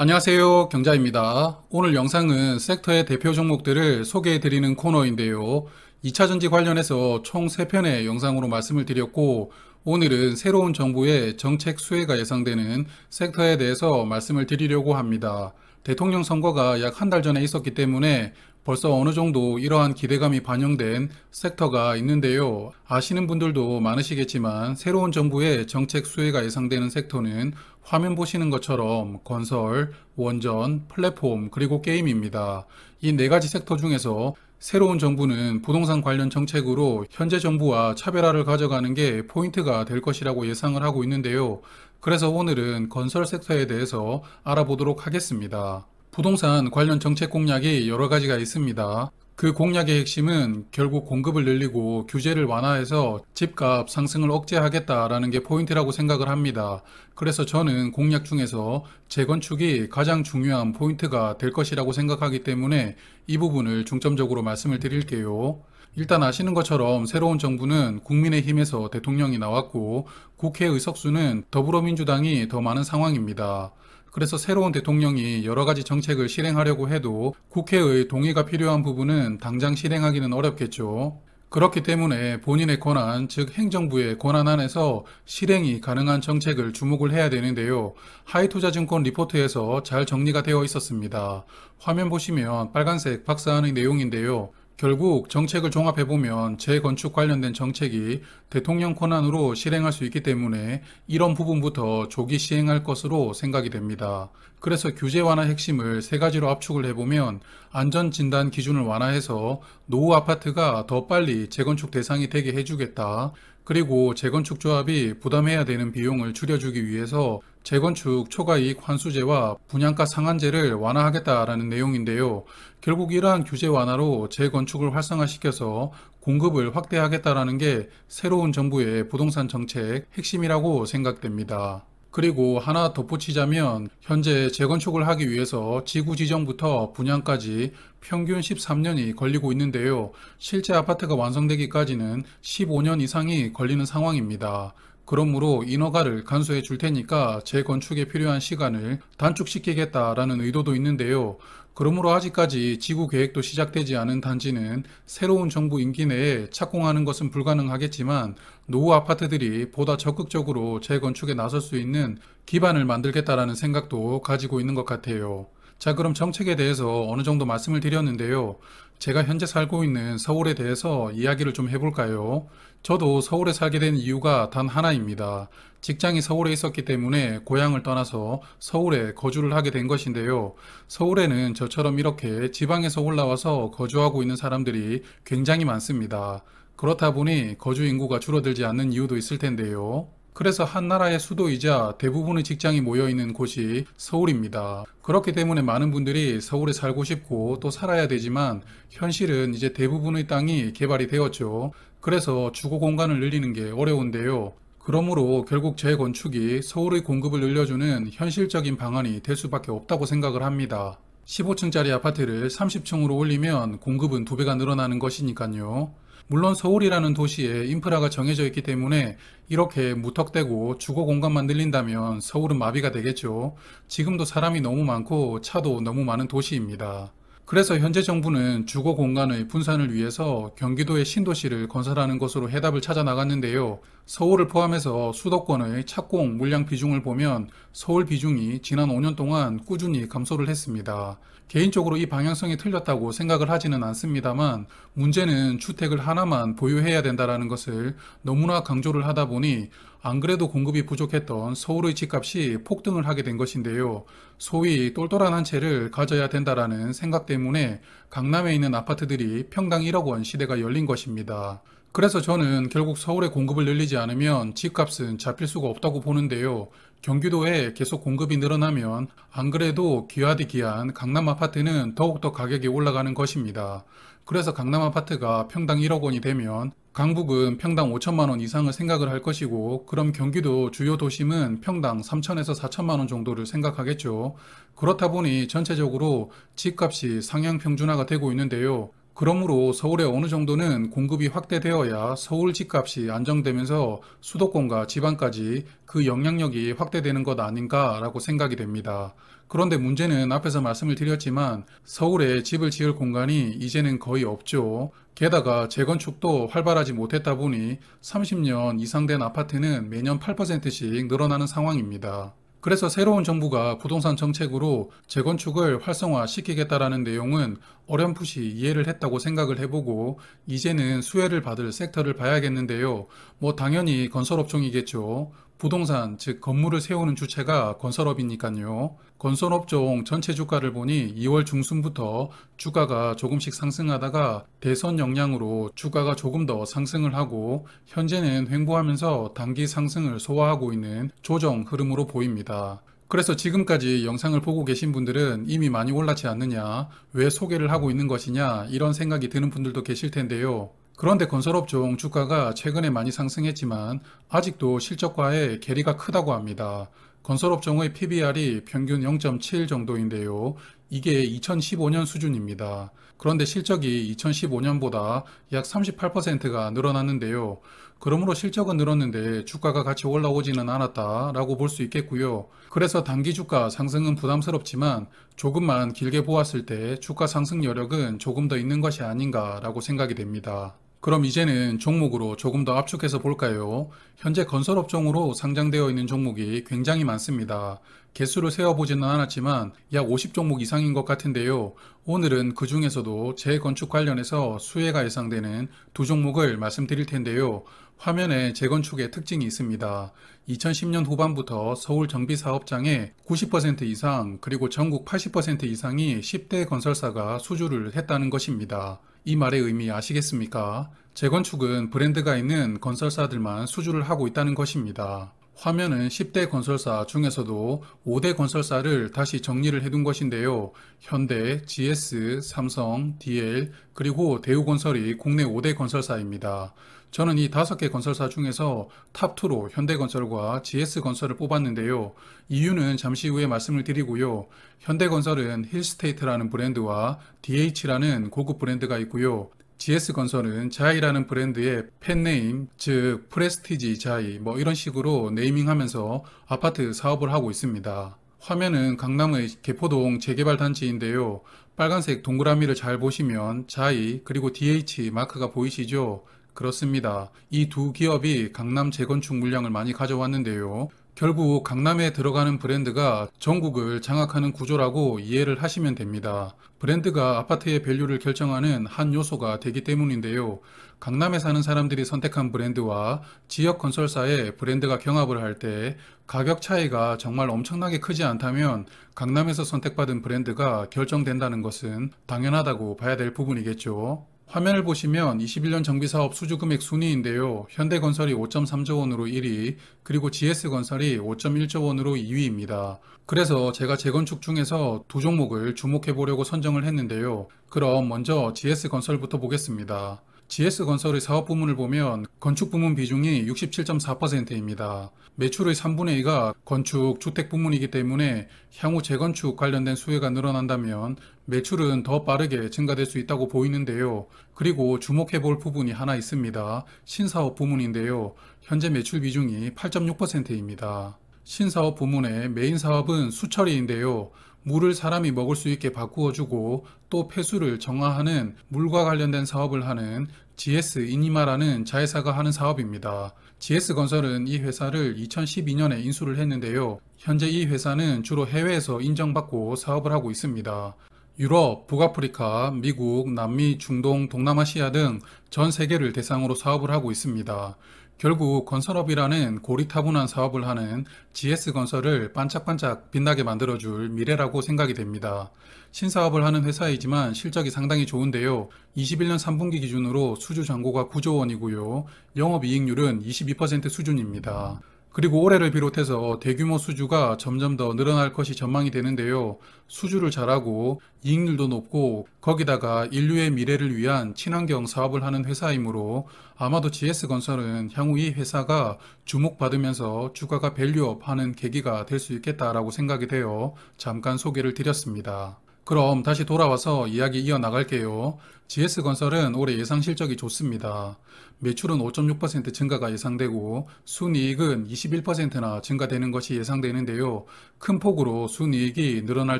안녕하세요. 경자입니다. 오늘 영상은 섹터의 대표 종목들을 소개해 드리는 코너인데요. 2차전지 관련해서 총 3편의 영상으로 말씀을 드렸고, 오늘은 새로운 정부의 정책 수혜가 예상되는 섹터에 대해서 말씀을 드리려고 합니다. 대통령 선거가 약 한 달 전에 있었기 때문에 벌써 어느 정도 이러한 기대감이 반영된 섹터가 있는데요. 아시는 분들도 많으시겠지만 새로운 정부의 정책 수혜가 예상되는 섹터는 화면 보시는 것처럼 건설, 원전, 플랫폼, 그리고 게임입니다. 이 네 가지 섹터 중에서 새로운 정부는 부동산 관련 정책으로 현재 정부와 차별화를 가져가는 게 포인트가 될 것이라고 예상을 하고 있는데요. 그래서 오늘은 건설 섹터에 대해서 알아보도록 하겠습니다. 부동산 관련 정책 공약이 여러 가지가 있습니다. 그 공약의 핵심은 결국 공급을 늘리고 규제를 완화해서 집값 상승을 억제하겠다라는 게 포인트라고 생각을 합니다. 그래서 저는 공약 중에서 재건축이 가장 중요한 포인트가 될 것이라고 생각하기 때문에 이 부분을 중점적으로 말씀을 드릴게요. 일단 아시는 것처럼 새로운 정부는 국민의힘에서 대통령이 나왔고 국회 의석수는 더불어민주당이 더 많은 상황입니다. 그래서 새로운 대통령이 여러 가지 정책을 실행하려고 해도 국회의 동의가 필요한 부분은 당장 실행하기는 어렵겠죠. 그렇기 때문에 본인의 권한, 즉 행정부의 권한 안에서 실행이 가능한 정책을 주목을 해야 되는데요. 하이투자증권 리포트에서 잘 정리가 되어 있었습니다. 화면 보시면 빨간색 박스안의 내용인데요. 결국 정책을 종합해보면 재건축 관련된 정책이 대통령 권한으로 실행할 수 있기 때문에 이런 부분부터 조기 시행할 것으로 생각이 됩니다. 그래서 규제 완화 핵심을 세 가지로 압축을 해보면 안전진단 기준을 완화해서 노후 아파트가 더 빨리 재건축 대상이 되게 해주겠다. 그리고 재건축 조합이 부담해야 되는 비용을 줄여주기 위해서 재건축 초과이익 환수제와 분양가 상한제를 완화하겠다라는 내용인데요. 결국 이러한 규제 완화로 재건축을 활성화시켜서 공급을 확대하겠다라는 게 새로운 정부의 부동산 정책 핵심이라고 생각됩니다. 그리고 하나 덧붙이자면 현재 재건축을 하기 위해서 지구 지정부터 분양까지 평균 13년이 걸리고 있는데요. 실제 아파트가 완성되기까지는 15년 이상이 걸리는 상황입니다. 그러므로 인허가를 간소해 줄 테니까 재건축에 필요한 시간을 단축시키겠다라는 의도도 있는데요. 그러므로 아직까지 지구 계획도 시작되지 않은 단지는 새로운 정부 임기 내에 착공하는 것은 불가능하겠지만 노후 아파트들이 보다 적극적으로 재건축에 나설 수 있는 기반을 만들겠다라는 생각도 가지고 있는 것 같아요. 자, 그럼 정책에 대해서 어느 정도 말씀을 드렸는데요. 제가 현재 살고 있는 서울에 대해서 이야기를 좀 해볼까요? 저도 서울에 살게 된 이유가 단 하나입니다. 직장이 서울에 있었기 때문에 고향을 떠나서 서울에 거주를 하게 된 것인데요. 서울에는 저처럼 이렇게 지방에서 올라와서 거주하고 있는 사람들이 굉장히 많습니다. 그렇다 보니 거주 인구가 줄어들지 않는 이유도 있을 텐데요. 그래서 한 나라의 수도이자 대부분의 직장이 모여 있는 곳이 서울입니다. 그렇기 때문에 많은 분들이 서울에 살고 싶고 또 살아야 되지만 현실은 이제 대부분의 땅이 개발이 되었죠. 그래서 주거 공간을 늘리는 게 어려운데요. 그러므로 결국 재건축이 서울의 공급을 늘려주는 현실적인 방안이 될 수밖에 없다고 생각을 합니다. 15층짜리 아파트를 30층으로 올리면 공급은 2배가 늘어나는 것이니까요. 물론 서울이라는 도시에 인프라가 정해져 있기 때문에 이렇게 무턱대고 주거 공간만 늘린다면 서울은 마비가 되겠죠. 지금도 사람이 너무 많고 차도 너무 많은 도시입니다. 그래서 현재 정부는 주거 공간의 분산을 위해서 경기도의 신도시를 건설하는 것으로 해답을 찾아 나갔는데요. 서울을 포함해서 수도권의 착공 물량 비중을 보면 서울 비중이 지난 5년 동안 꾸준히 감소를 했습니다. 개인적으로 이 방향성이 틀렸다고 생각을 하지는 않습니다만 문제는 주택을 하나만 보유해야 된다는 것을 너무나 강조를 하다 보니 안 그래도 공급이 부족했던 서울의 집값이 폭등을 하게 된 것인데요. 소위 똘똘한 한 채를 가져야 된다라는 생각 때문에 강남에 있는 아파트들이 평당 1억 원 시대가 열린 것입니다. 그래서 저는 결국 서울의 공급을 늘리지 않으면 집값은 잡힐 수가 없다고 보는데요. 경기도에 계속 공급이 늘어나면 안 그래도 귀하디 귀한 강남 아파트는 더욱더 가격이 올라가는 것입니다. 그래서 강남 아파트가 평당 1억 원이 되면 강북은 평당 5천만 원 이상을 생각을 할 것이고 그럼 경기도 주요 도심은 평당 3천에서 4천만 원 정도를 생각하겠죠. 그렇다 보니 전체적으로 집값이 상향 평준화가 되고 있는데요. 그러므로 서울에 어느 정도는 공급이 확대되어야 서울 집값이 안정되면서 수도권과 지방까지 그 영향력이 확대되는 것 아닌가라고 생각이 됩니다. 그런데 문제는 앞에서 말씀을 드렸지만 서울에 집을 지을 공간이 이제는 거의 없죠. 게다가 재건축도 활발하지 못했다 보니 30년 이상 된 아파트는 매년 8%씩 늘어나는 상황입니다. 그래서 새로운 정부가 부동산 정책으로 재건축을 활성화시키겠다라는 내용은 어렴풋이 이해를 했다고 생각을 해보고 이제는 수혜를 받을 섹터를 봐야겠는데요. 뭐 당연히 건설업종이겠죠. 부동산, 즉 건물을 세우는 주체가 건설업이니까요. 건설업종 전체 주가를 보니 2월 중순부터 주가가 조금씩 상승하다가 대선 영향으로 주가가 조금 더 상승을 하고 현재는 횡보하면서 단기 상승을 소화하고 있는 조정 흐름으로 보입니다. 그래서 지금까지 영상을 보고 계신 분들은 이미 많이 올랐지 않느냐, 왜 소개를 하고 있는 것이냐 이런 생각이 드는 분들도 계실 텐데요. 그런데 건설업종 주가가 최근에 많이 상승했지만 아직도 실적과의 괴리가 크다고 합니다. 건설업종의 PBR이 평균 0.7 정도인데요. 이게 2015년 수준입니다. 그런데 실적이 2015년보다 약 38%가 늘어났는데요. 그러므로 실적은 늘었는데 주가가 같이 올라오지는 않았다라고 볼 수 있겠고요. 그래서 단기 주가 상승은 부담스럽지만 조금만 길게 보았을 때 주가 상승 여력은 조금 더 있는 것이 아닌가라고 생각이 됩니다. 그럼 이제는 종목으로 조금 더 압축해서 볼까요? 현재 건설업종으로 상장되어 있는 종목이 굉장히 많습니다. 개수를 세어보지는 않았지만 약 50종목 이상인 것 같은데요. 오늘은 그 중에서도 재건축 관련해서 수혜가 예상되는 두 종목을 말씀드릴 텐데요. 화면에 재건축의 특징이 있습니다. 2010년 후반부터 서울 정비사업장의 90% 이상 그리고 전국 80% 이상이 10대 건설사가 수주를 했다는 것입니다. 이 말의 의미 아시겠습니까? 재건축은 브랜드가 있는 건설사들만 수주를 하고 있다는 것입니다. 화면은 10대 건설사 중에서도 5대 건설사를 다시 정리를 해둔 것인데요. 현대, GS, 삼성, DL, 그리고 대우건설이 국내 5대 건설사입니다. 저는 이 5개 건설사 중에서 탑2로 현대건설과 GS건설을 뽑았는데요. 이유는 잠시 후에 말씀을 드리고요. 현대건설은 힐스테이트라는 브랜드와 DH라는 고급 브랜드가 있고요. GS건설은 자이라는 브랜드의 팬네임, 즉 프레스티지 자이 뭐 이런 식으로 네이밍하면서 아파트 사업을 하고 있습니다. 화면은 강남의 개포동 재개발 단지인데요. 빨간색 동그라미를 잘 보시면 자이 그리고 DH 마크가 보이시죠? 그렇습니다. 이 두 기업이 강남 재건축 물량을 많이 가져왔는데요. 결국 강남에 들어가는 브랜드가 전국을 장악하는 구조라고 이해를 하시면 됩니다. 브랜드가 아파트의 밸류를 결정하는 한 요소가 되기 때문인데요. 강남에 사는 사람들이 선택한 브랜드와 지역 건설사의 브랜드가 경합을 할 때 가격 차이가 정말 엄청나게 크지 않다면 강남에서 선택받은 브랜드가 결정된다는 것은 당연하다고 봐야 될 부분이겠죠. 화면을 보시면 21년 정비사업 수주금액 순위인데요. 현대건설이 5.3조 원으로 1위, 그리고 GS건설이 5.1조 원으로 2위입니다. 그래서 제가 재건축 중에서 두 종목을 주목해 보려고 선정을 했는데요. 그럼 먼저 GS건설부터 보겠습니다. GS건설의 사업 부문을 보면 건축 부문 비중이 67.4%입니다. 매출의 3분의 2가 건축, 주택 부문이기 때문에 향후 재건축 관련된 수혜가 늘어난다면 매출은 더 빠르게 증가될 수 있다고 보이는데요. 그리고 주목해 볼 부분이 하나 있습니다. 신사업 부문인데요. 현재 매출 비중이 8.6%입니다. 신사업 부문의 메인 사업은 수처리인데요. 물을 사람이 먹을 수 있게 바꾸어주고 또 폐수를 정화하는 물과 관련된 사업을 하는 GS 이니마라는 자회사가 하는 사업입니다. GS건설은 이 회사를 2012년에 인수를 했는데요. 현재 이 회사는 주로 해외에서 인정받고 사업을 하고 있습니다. 유럽, 북아프리카, 미국, 남미, 중동, 동남아시아 등 전 세계를 대상으로 사업을 하고 있습니다. 결국 건설업이라는 고리타분한 사업을 하는 GS건설을 반짝반짝 빛나게 만들어줄 미래라고 생각이 됩니다. 신사업을 하는 회사이지만 실적이 상당히 좋은데요. 21년 3분기 기준으로 수주 잔고가 9조 원이고요. 영업이익률은 22% 수준입니다. 그리고 올해를 비롯해서 대규모 수주가 점점 더 늘어날 것이 전망이 되는데요. 수주를 잘하고 이익률도 높고 거기다가 인류의 미래를 위한 친환경 사업을 하는 회사이므로 아마도 GS건설은 향후 이 회사가 주목받으면서 주가가 밸류업 하는 계기가 될 수 있겠다라고 생각이 되어 잠깐 소개를 드렸습니다. 그럼 다시 돌아와서 이야기 이어나갈게요. GS건설은 올해 예상 실적이 좋습니다. 매출은 5.6% 증가가 예상되고 순이익은 21%나 증가되는 것이 예상되는데요. 큰 폭으로 순이익이 늘어날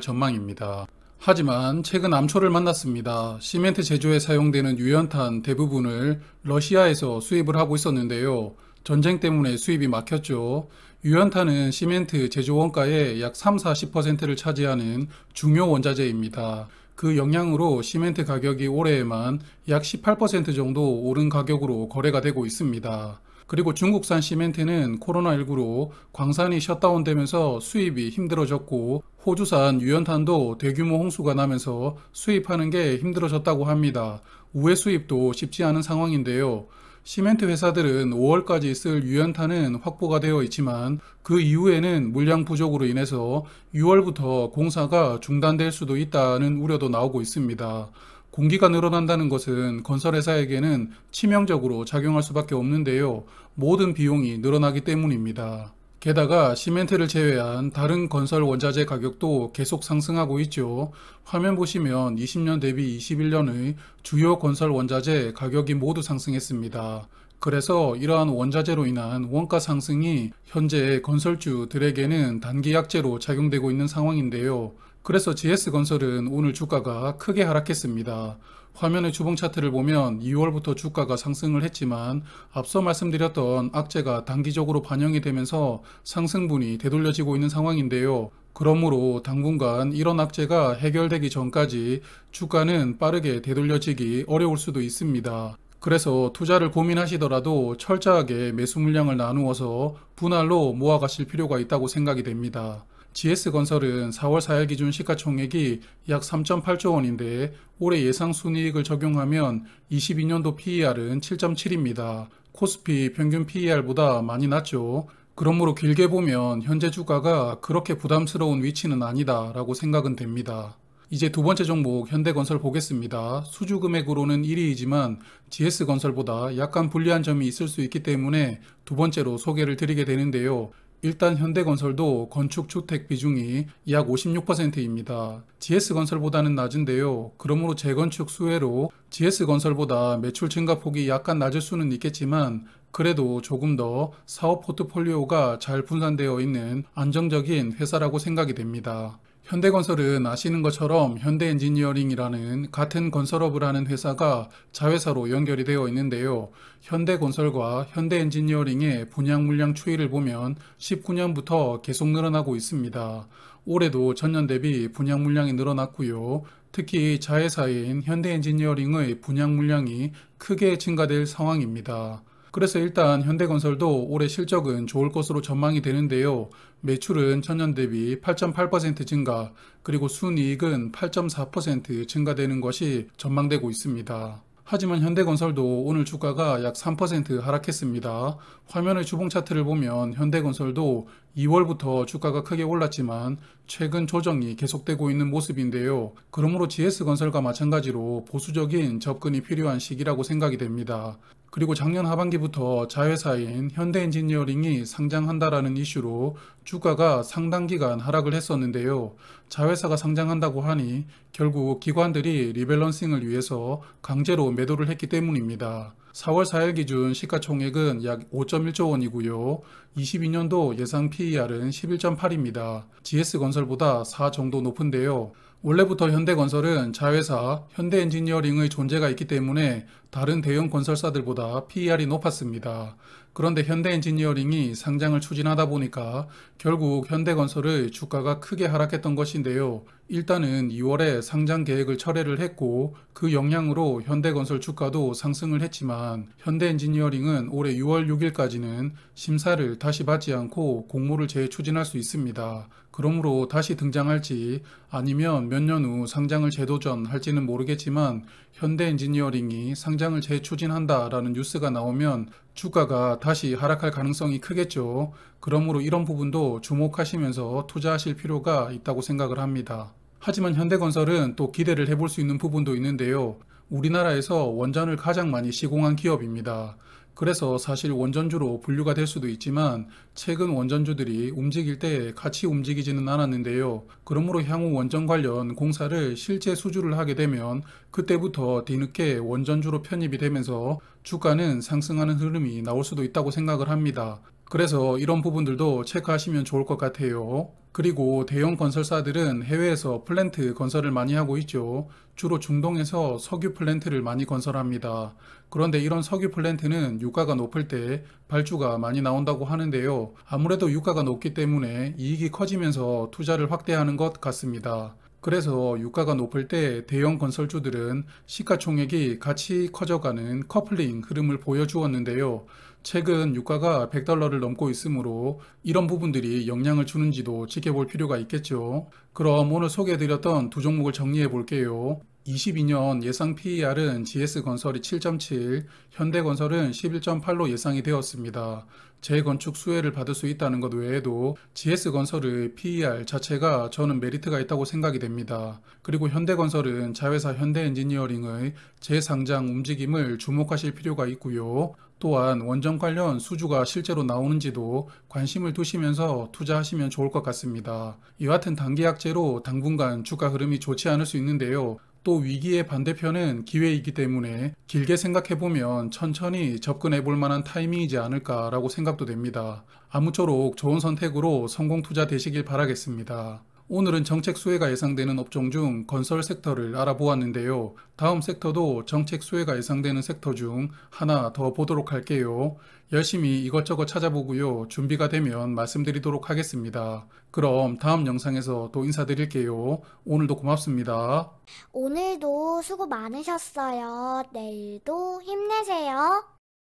전망입니다. 하지만 최근 암초를 만났습니다. 시멘트 제조에 사용되는 유연탄 대부분을 러시아에서 수입을 하고 있었는데요. 전쟁 때문에 수입이 막혔죠. 유연탄은 시멘트 제조 원가의 약 3-40%를 차지하는 중요 원자재입니다. 그 영향으로 시멘트 가격이 올해에만 약 18% 정도 오른 가격으로 거래가 되고 있습니다. 그리고 중국산 시멘트는 코로나19로 광산이 셧다운되면서 수입이 힘들어졌고 호주산 유연탄도 대규모 홍수가 나면서 수입하는 게 힘들어졌다고 합니다. 우회 수입도 쉽지 않은 상황인데요. 시멘트 회사들은 5월까지 쓸 유연탄은 확보가 되어 있지만 그 이후에는 물량 부족으로 인해서 6월부터 공사가 중단될 수도 있다는 우려도 나오고 있습니다. 공기가 늘어난다는 것은 건설회사에게는 치명적으로 작용할 수밖에 없는데요. 모든 비용이 늘어나기 때문입니다. 게다가 시멘트를 제외한 다른 건설 원자재 가격도 계속 상승하고 있죠. 화면 보시면 20년 대비 21년의 주요 건설 원자재 가격이 모두 상승했습니다. 그래서 이러한 원자재로 인한 원가 상승이 현재 건설주들에게는 단기 약재로 작용되고 있는 상황인데요. 그래서 GS건설은 오늘 주가가 크게 하락했습니다. 화면의 주봉 차트를 보면 2월부터 주가가 상승을 했지만 앞서 말씀드렸던 악재가 단기적으로 반영이 되면서 상승분이 되돌려지고 있는 상황인데요. 그러므로 당분간 이런 악재가 해결되기 전까지 주가는 빠르게 되돌려지기 어려울 수도 있습니다. 그래서 투자를 고민하시더라도 철저하게 매수 물량을 나누어서 분할로 모아가실 필요가 있다고 생각이 됩니다. GS건설은 4월 4일 기준 시가총액이 약 3.8조 원인데 올해 예상 순이익을 적용하면 22년도 PER은 7.7입니다. 코스피 평균 PER보다 많이 낮죠. 그러므로 길게 보면 현재 주가가 그렇게 부담스러운 위치는 아니다 라고 생각은 됩니다. 이제 두 번째 종목 현대건설 보겠습니다. 수주 금액으로는 1위이지만 GS건설보다 약간 불리한 점이 있을 수 있기 때문에 두 번째로 소개를 드리게 되는데요. 일단 현대건설도 건축주택 비중이 약 56%입니다. GS건설보다는 낮은데요. 그러므로 재건축 수혜로 GS건설보다 매출 증가폭이 약간 낮을 수는 있겠지만 그래도 조금 더 사업 포트폴리오가 잘 분산되어 있는 안정적인 회사라고 생각이 됩니다. 현대건설은 아시는 것처럼 현대엔지니어링이라는 같은 건설업을 하는 회사가 자회사로 연결이 되어 있는데요. 현대건설과 현대엔지니어링의 분양 물량 추이를 보면 19년부터 계속 늘어나고 있습니다. 올해도 전년 대비 분양 물량이 늘어났고요. 특히 자회사인 현대엔지니어링의 분양 물량이 크게 증가될 상황입니다. 그래서 일단 현대건설도 올해 실적은 좋을 것으로 전망이 되는데요. 매출은 전년 대비 8.8% 증가, 그리고 순이익은 8.4% 증가되는 것이 전망되고 있습니다. 하지만 현대건설도 오늘 주가가 약 3% 하락했습니다. 화면의 주봉 차트를 보면 현대건설도 2월부터 주가가 크게 올랐지만 최근 조정이 계속되고 있는 모습인데요. 그러므로 GS건설과 마찬가지로 보수적인 접근이 필요한 시기라고 생각이 됩니다. 그리고 작년 하반기부터 자회사인 현대엔지니어링이 상장한다라는 이슈로 주가가 상당 기간 하락을 했었는데요. 자회사가 상장한다고 하니 결국 기관들이 리밸런싱을 위해서 강제로 매도를 했기 때문입니다. 4월 4일 기준 시가총액은 약 5.1조 원이고요. 22년도 예상 PER은 11.8입니다. GS건설보다 4 정도 높은데요. 원래부터 현대건설은 자회사 현대엔지니어링의 존재가 있기 때문에 다른 대형 건설사들보다 PER이 높았습니다. 그런데 현대엔지니어링이 상장을 추진하다 보니까 결국 현대건설의 주가가 크게 하락했던 것인데요. 일단은 2월에 상장 계획을 철회를 했고 그 영향으로 현대건설 주가도 상승을 했지만 현대엔지니어링은 올해 6월 6일까지는 심사를 다시 받지 않고 공모를 재추진할 수 있습니다. 그러므로 다시 등장할지 아니면 몇 년 후 상장을 재도전할지는 모르겠지만 현대엔지니어링이 상장을 재추진한다라는 뉴스가 나오면 주가가 다시 하락할 가능성이 크겠죠. 그러므로 이런 부분도 주목하시면서 투자하실 필요가 있다고 생각을 합니다. 하지만 현대건설은 또 기대를 해볼 수 있는 부분도 있는데요. 우리나라에서 원전을 가장 많이 시공한 기업입니다. 그래서 사실 원전주로 분류가 될 수도 있지만 최근 원전주들이 움직일 때 같이 움직이지는 않았는데요. 그러므로 향후 원전 관련 공사를 실제 수주를 하게 되면 그때부터 뒤늦게 원전주로 편입이 되면서 주가는 상승하는 흐름이 나올 수도 있다고 생각을 합니다. 그래서 이런 부분들도 체크하시면 좋을 것 같아요. 그리고 대형 건설사들은 해외에서 플랜트 건설을 많이 하고 있죠. 주로 중동에서 석유 플랜트를 많이 건설합니다. 그런데 이런 석유 플랜트는 유가가 높을 때 발주가 많이 나온다고 하는데요. 아무래도 유가가 높기 때문에 이익이 커지면서 투자를 확대하는 것 같습니다. 그래서 유가가 높을 때 대형 건설주들은 시가총액이 같이 커져가는 커플링 흐름을 보여주었는데요. 최근 유가가 $100를 넘고 있으므로 이런 부분들이 영향을 주는지도 지켜볼 필요가 있겠죠. 그럼 오늘 소개해드렸던 두 종목을 정리해 볼게요. 22년 예상 PER은 GS건설이 7.7, 현대건설은 11.8로 예상이 되었습니다. 재건축 수혜를 받을 수 있다는 것 외에도 GS건설의 PER 자체가 저는 메리트가 있다고 생각이 됩니다. 그리고 현대건설은 자회사 현대엔지니어링의 재상장 움직임을 주목하실 필요가 있고요. 또한 원전 관련 수주가 실제로 나오는지도 관심을 두시면서 투자하시면 좋을 것 같습니다. 이와 같은 단기약재로 당분간 주가 흐름이 좋지 않을 수 있는데요. 또 위기의 반대편은 기회이기 때문에 길게 생각해보면 천천히 접근해 볼 만한 타이밍이지 않을까라고 생각도 됩니다. 아무쪼록 좋은 선택으로 성공 투자 되시길 바라겠습니다. 오늘은 정책 수혜가 예상되는 업종 중 건설 섹터를 알아보았는데요. 다음 섹터도 정책 수혜가 예상되는 섹터 중 하나 더 보도록 할게요. 열심히 이것저것 찾아보고요. 준비가 되면 말씀드리도록 하겠습니다. 그럼 다음 영상에서 또 인사드릴게요. 오늘도 고맙습니다. 오늘도 수고 많으셨어요. 내일도 힘내세요.